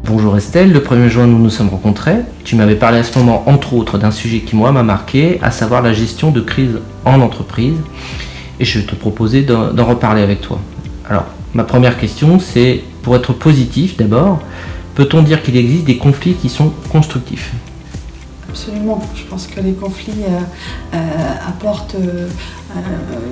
Bonjour Estelle, le 1er juin nous nous sommes rencontrés. Tu m'avais parlé à ce moment entre autres d'un sujet qui moi m'a marqué, à savoir la gestion de crise en entreprise. Et je te proposais d'en reparler avec toi. Alors, ma première question c'est, pour être positif d'abord, peut-on dire qu'il existe des conflits qui sont constructifs ? Absolument. Je pense que les conflits apportent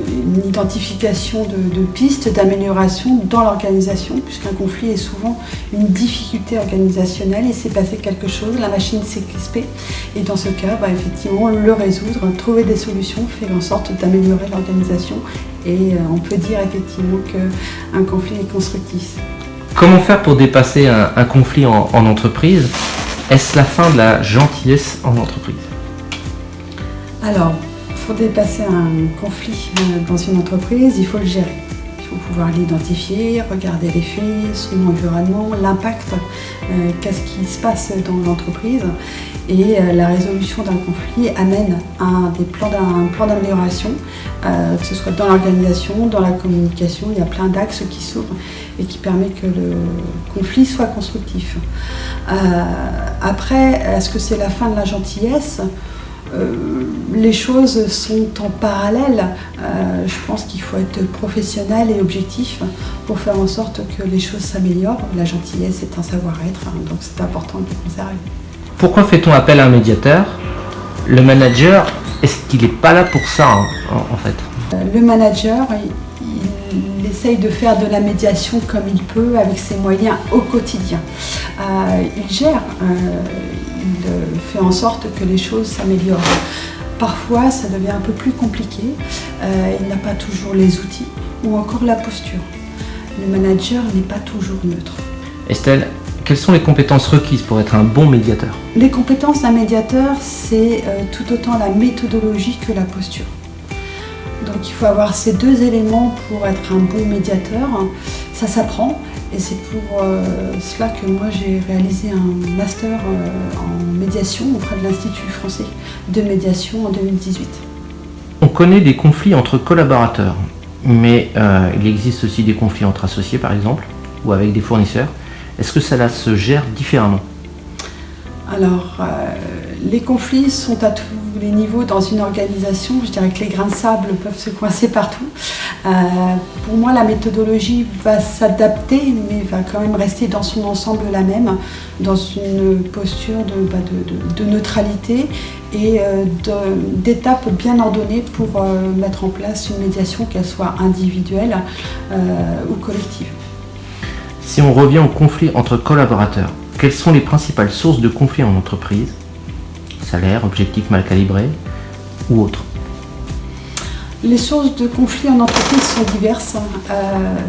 une identification de pistes d'amélioration dans l'organisation, puisqu'un conflit est souvent une difficulté organisationnelle. Il s'est passé quelque chose, la machine s'est crispée, et dans ce cas, effectivement, le résoudre, trouver des solutions, fait en sorte d'améliorer l'organisation. Et on peut dire effectivement qu'un conflit est constructif. Comment faire pour dépasser un conflit en entreprise ? Est-ce la fin de la gentillesse en entreprise ? Alors, pour dépasser un conflit dans une entreprise, il faut le gérer. Il faut pouvoir l'identifier, regarder les faits, son environnement, l'impact, qu'est-ce qui se passe dans l'entreprise. Et la résolution d'un conflit amène à un plan d'amélioration, que ce soit dans l'organisation, dans la communication. Il y a plein d'axes qui s'ouvrent et qui permettent que le conflit soit constructif. Après, est-ce que c'est la fin de la gentillesse ? Les choses sont en parallèle. Je pense qu'il faut être professionnel et objectif pour faire en sorte que les choses s'améliorent. La gentillesse est un savoir-être, donc c'est important de le conserver. Pourquoi fait-on appel à un médiateur ? Le manager, est-ce qu'il n'est pas là pour ça en fait ? Le manager, il essaye de faire de la médiation comme il peut avec ses moyens au quotidien. Il gère, il fait en sorte que les choses s'améliorent. Parfois, ça devient un peu plus compliqué. Il n'a pas toujours les outils ou encore la posture. Le manager n'est pas toujours neutre. Estelle, quelles sont les compétences requises pour être un bon médiateur ? Les compétences d'un médiateur, c'est tout autant la méthodologie que la posture. Donc il faut avoir ces deux éléments pour être un bon médiateur. Ça s'apprend et c'est pour cela que moi j'ai réalisé un master en médiation auprès de l'Institut français de médiation en 2018. On connaît des conflits entre collaborateurs, mais il existe aussi des conflits entre associés par exemple, ou avec des fournisseurs. Est-ce que cela se gère différemment ? Alors, les conflits sont à tous les niveaux dans une organisation. Je dirais que les grains de sable peuvent se coincer partout. Pour moi, la méthodologie va s'adapter, mais va quand même rester dans son ensemble la même, dans une posture de neutralité et d'étapes bien ordonnées pour mettre en place une médiation, qu'elle soit individuelle ou collective. Si on revient au conflit entre collaborateurs, quelles sont les principales sources de conflits en entreprise ? Salaire, objectifs mal calibrés ou autres ? Les sources de conflits en entreprise sont diverses.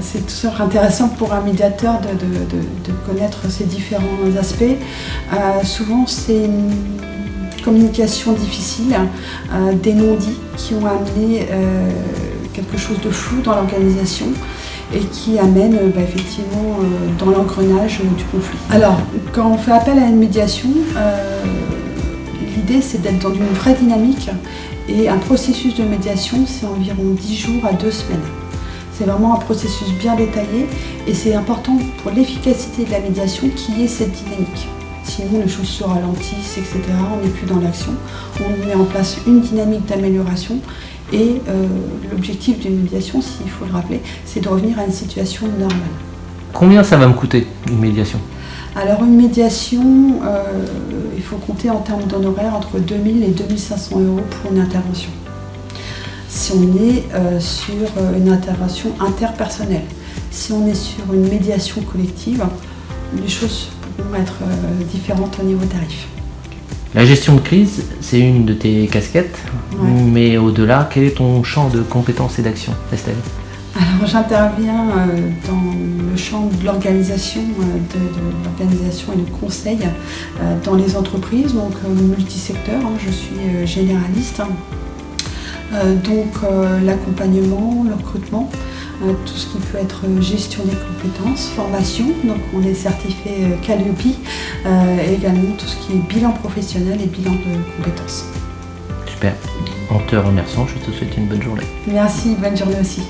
C'est toujours intéressant pour un médiateur de connaître ces différents aspects. Souvent, c'est une communication difficile, des non-dits qui ont amené quelque chose de flou dans l'organisation et qui amène effectivement dans l'engrenage du conflit. Alors, quand on fait appel à une médiation, l'idée c'est d'être dans une vraie dynamique et un processus de médiation c'est environ 10 jours à 2 semaines. C'est vraiment un processus bien détaillé et c'est important pour l'efficacité de la médiation qu'il y ait cette dynamique. Sinon les choses se ralentissent, etc. On n'est plus dans l'action. On met en place une dynamique d'amélioration. Et l'objectif d'une médiation, s'il faut le rappeler, c'est de revenir à une situation normale. Combien ça va me coûter, une médiation ? Alors une médiation, il faut compter en termes d'honoraires entre 2 000 et 2 500 euros pour une intervention. Si on est sur une intervention interpersonnelle, si on est sur une médiation collective, les choses pourront être différentes au niveau tarif. La gestion de crise, c'est une de tes casquettes, ouais. Mais au-delà, quel est ton champ de compétences et d'action, Estelle ? Alors j'interviens dans le champ de l'organisation, et le conseil dans les entreprises, donc multisecteur, je suis généraliste. Donc l'accompagnement, le recrutement, tout ce qui peut être gestion des compétences, formation, donc on est certifié Calliope, et également tout ce qui est bilan professionnel et bilan de compétences. Super, en te remerciant, je te souhaite une bonne journée. Merci, bonne journée aussi.